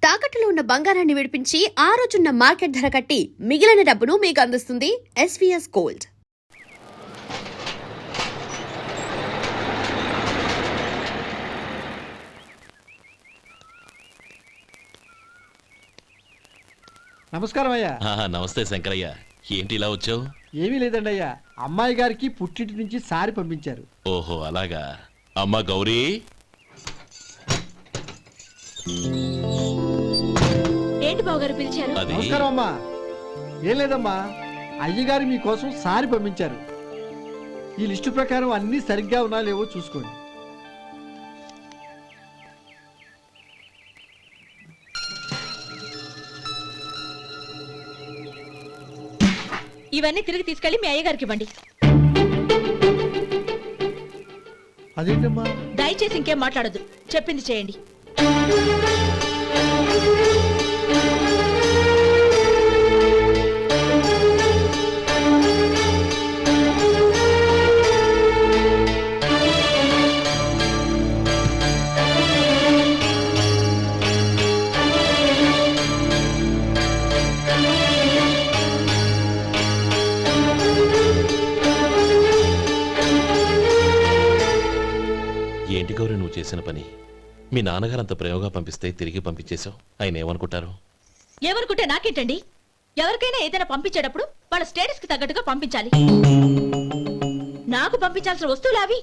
తాకట్టులో ఉన్న బంగారాన్ని విడిపించి ఆ రోజున్న మార్కెట్ ధర కట్టి మిగిలిన డబ్బును మీకు అందిస్తుంది ఎస్వీఎస్ గోల్డ్. నమస్కారం అయ్యా. నమస్తే శంకరయ్య, ఏంటి ఇలా వచ్చావు? ఏమీ లేదండి అయ్యా, అమ్మాయి గారికి పుట్టింటి నుంచి సారి పంపించారు. ఓహో అలాగా. అమ్మా గౌరీ, ఏంటి బావగారు పిలిచారు? అది నమస్కారం అమ్మా. ఏం లేదమ్మా, అయ్యగారు మీకోసం సారి పంపించారు. ఈ లిస్టు ప్రకారం అన్ని సరిగ్గా ఉన్నా లేవో చూసుకోండి. ఇవన్నీ తిరిగి తీసుకెళ్లి మీ అయ్యగారికి ఇవ్వండి. అదేంటమ్మా? దయచేసి ఇంకేం మాట్లాడొద్దు, చెప్పింది చేయండి. ఏంటి గౌరీ నువ్వు చేసిన పని? మీ నాన్నగారు అంత ప్రేమగా పంపిస్తే తిరిగి పంపించేశావు. ఆయన ఏమనుకుంటారు? ఎవరుకుంటే నాకేంటండి? ఎవరికైనా ఏదైనా పంపించేటప్పుడు వాళ్ళ స్టేటస్ కి తగ్గట్టుగా పంపించాలి. నాకు పంపించాల్సిన వస్తువులు అవి.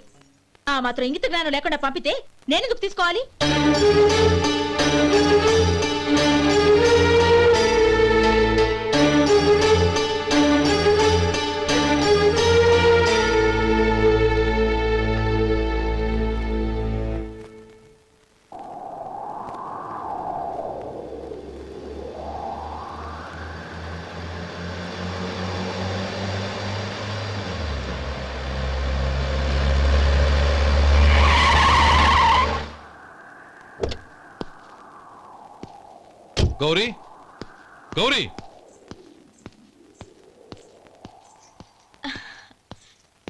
ఆ మాత్రం ఇంగిత జ్ఞానం లేకుండా పంపితే నేనెందుకు తీసుకోవాలి? గౌరీ, గౌరీ,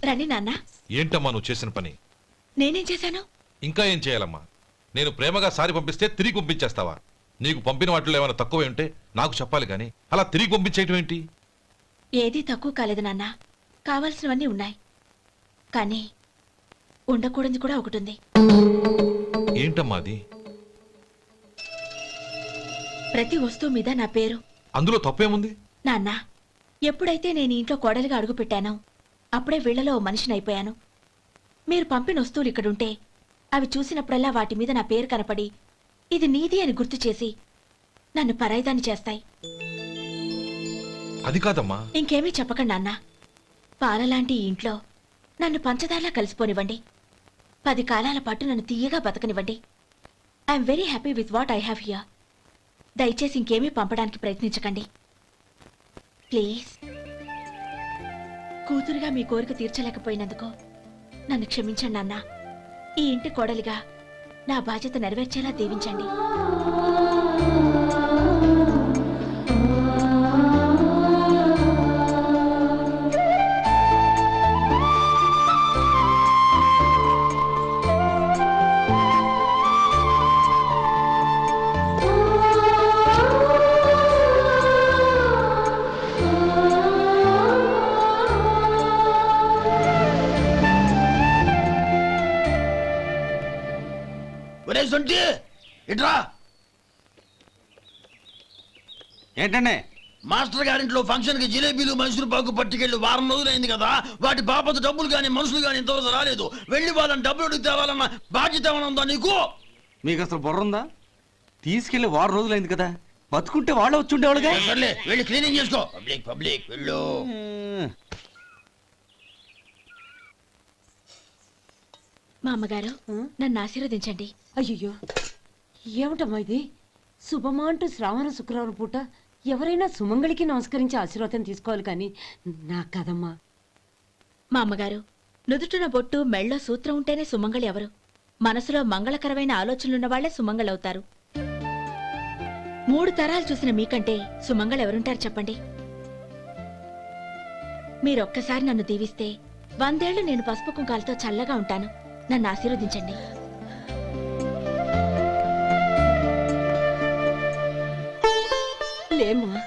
రండి నాన్న. ఏంటమ్మా నువ్వు చేసిన పని? నేనేం చేశాను? ఇంకా ఏం చేయాలమ్మా? నేను ప్రేమగా సారి పంపిస్తే తిరిగి పంపించేస్తావా? నీకు పంపిన వాటిలో ఏమైనా తక్కువ ఉంటే నాకు చెప్పాలి కానీ అలా తిరిగి పంపించేయటం ఏంటి? ఏదీ తక్కువ కాలేదు నాన్న, కావాల్సినవన్నీ ఉన్నాయి. కానీ ఉండకూడదు కూడా ఒకటి ఉంది. ఏంటమ్మా అది? ప్రతి వస్తువు మీద నా పేరు. అందులో తప్పేముంది? నాన్న, ఎప్పుడైతే నేను ఇంట్లో కోడలిగా అడుగు పెట్టానో అప్పుడే వీళ్లలో ఓ మనిషిని అయిపోయాను. మీరు పంపిన వస్తువులు ఇక్కడుంటే అవి చూసినప్పుడల్లా వాటి మీద నా పేరు కనపడి ఇది నీది అని గుర్తు చేసి నన్ను పరాయిదాన్ని చేస్తాయి. అది కాదమ్మా. ఇంకేమీ చెప్పకండి నాన్న. పాలలాంటి ఈ ఇంట్లో నన్ను పంచదారలా కలిసిపోనివ్వండి. 10 కాలాల పాటు నన్ను తీయగా బతకనివ్వండి. I am very happy with what I have here. దయచేసి ఇంకేమీ పంపడానికి ప్రయత్నించకండి ప్లీజ్. కూతురుగా మీ కోరిక తీర్చలేకపోయినందుకు నన్ను క్షమించండి నాన్న. ఈ ఇంటి కోడలిగా నా బాధ్యత నెరవేర్చేలా దీవించండి. ఏంటండి? మాస్టర్ గారింట్లో ఫంక్షన్ కి జిలేబీలు మైసూరు పాకు పట్టుకెళ్ళి వారం రోజులైంది కదా. వాటి బాపత డబ్బులు గాని మనుషులు గాని ఇంతవరకు రాలేదు. వెళ్ళి వాళ్ళని డబ్బులు అడిగి తేవాలన్న బాధ్యత ఏమైనా ఉందా నీకు? మీకు అసలు బుర్ర ఉందా? తీసుకెళ్లి వారం రోజులైంది కదా, బతుకుంటే వాళ్ళు వచ్చి ఉండేవాళ్ళుగా. సర్లే వెళ్ళి క్లీనింగ్ చేసుకో. పబ్లిక్ పబ్లిక్ వెళ్ళు. మా అమ్మగారు నన్ను ఆశీర్వదించండి. అయ్యో, ఏమిటమ్మా ఇది? శుభమా అంటూ శ్రావణ శుక్రవారం పూట ఎవరైనా సుమంగళికి నమస్కరించి ఆశీర్వాదం తీసుకోవాలి కానీ నా కదమ్మా. మా అమ్మగారు, నుదుటిన బొట్టు మెళ్ళో సూత్రం ఉంటేనే సుమంగళి ఎవరు? మనసులో మంగళకరమైన ఆలోచనలున్న వాళ్లే సుమంగళవుతారు. 3 తరాలు చూసిన మీకంటే సుమంగళెవరుంటారు చెప్పండి? మీరొక్కసారి నన్ను దీవిస్తే 100 ఏళ్లు నేను పసుపు కుంకాలతో చల్లగా ఉంటాను. నన్ను ఆశీర్వదించండి. లేమ్మా.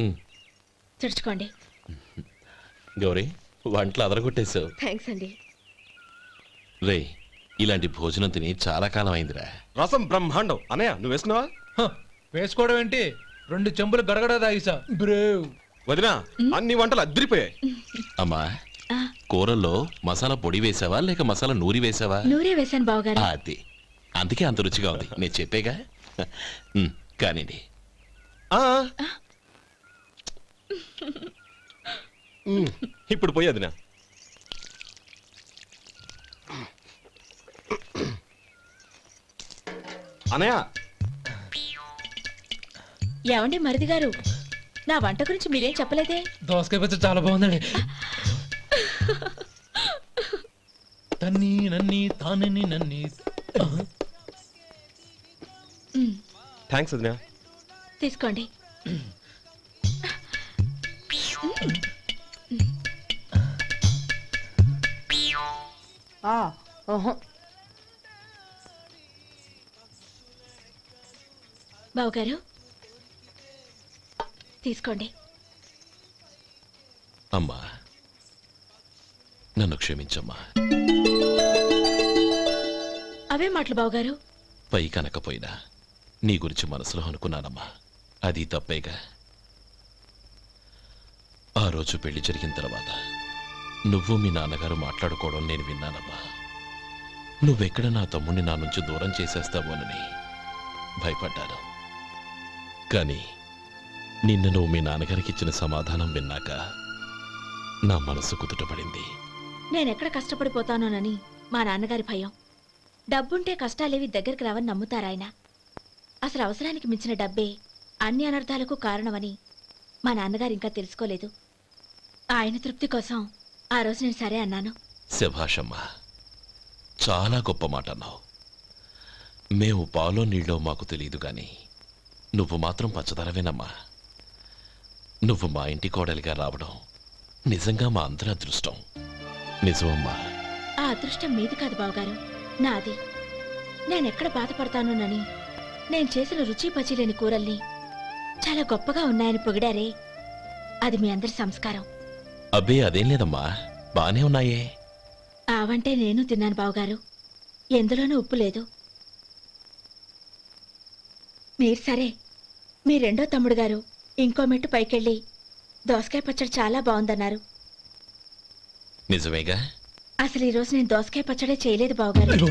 ఉమ్, తుడుచుకోండి. గౌరీ వంటలు అదరగొట్టేశావు. థ్యాంక్స్ అండి. రే ఇలాంటి భోజనం తిని చాలా కాలం అయిందిరా. రసం బ్రహ్మాండం అనయ్య నువ్వు వేసుకున్నావా? వేసుకోవడం ఏంటి, 2 చెంబులు గడగడ తాగిసా బ్రేవ్. వదినా అన్ని వంటలు అద్దరిపోయాయి. అమ్మా ఆ, కూరల్లో మసాలా పొడి వేసావా లేక మసాలా నూరి వేసావా? నూరే వేశాను బావగారు. అది అందుకే అంత రుచిగా ఉంది. నేను చెప్పేగా. కానివ్వండి. ఆ. ఇప్పుడు పోయి వదినా. అనయ్య ఏమండి మరిది గారు, నా వంట గురించి మీరేం చెప్పలేదే? దోసకాయ పచ్చడి చాలా బాగుందండి. తన్ని నన్ని తానని నన్ని. థ్యాంక్స్ వదినా. తీసుకోండి. బావగారు తీసుకోండి. అమ్మా నన్ను క్షమించమ్మా. అవే మాటలు బావగారు. పై కనకపోయినా నీ గురించి మనసులో అనుకున్నానమ్మా. అది తప్పేగా. ఆ రోజు పెళ్లి జరిగిన తర్వాత నువ్వు మీ నాన్నగారు మాట్లాడుకోవడం నేను విన్నానమ్మా. నువ్వెక్కడ నా తమ్ముడిని నా నుంచి దూరం చేసేస్తావోనని భయపడ్డాను. కానీ నిన్న నువ్వు మీ నాన్నగారికి ఇచ్చిన సమాధానం విన్నాక నా మనసు కుదుటపడింది. నేనెక్కడ కష్టపడిపోతానోనని మా నాన్నగారి భయం. డబ్బుంటే కష్టాలేవి దగ్గరికి రావని నమ్ముతారాయన. అసలు అవసరానికి మించిన డబ్బే అన్ని అనర్థాలకు కారణమని మా నాన్నగారు ఇంకా తెలుసుకోలేదు. ఆయన తృప్తి కోసం ఆ రోజు నేను సరే అన్నాను. శభాషమ్మా, చాలా గొప్ప మాట అన్నావు. మేము పాలో నీళ్ళో మాకు తెలియదు గాని నువ్వు మాత్రం పచ్చదనవేనమ్మా. నువ్వు మా ఇంటి కోడలిగా రావడం నిజంగా మా అందరి అదృష్టం. నిజమమ్మా. ఆ అదృష్టం మీది కాదు బావగారు, నాది. నేనెక్కడ బాధపడతానోనని నేను చేసిన రుచి పచిలేని కూరల్ని చాలా గొప్పగా ఉన్నాయని పొగిడారే, అది మీ అందరి సంస్కారం. అబ్బే అదేం లేదమ్మా, బానే ఉన్నాయే. ఆవంటే నేను తిన్నాను బావగారు, ఎందులోనూ ఉప్పు లేదు. మీరు సరే, మీ రెండో తమ్ముడు గారు ఇంకో మెట్టు పైకెళ్ళి దోసకాయ పచ్చడి చాలా బాగుందన్నారు. నిజమేగా? అసలు ఈరోజు నేను దోసకాయ పచ్చడే చేయలేదు బావగారు.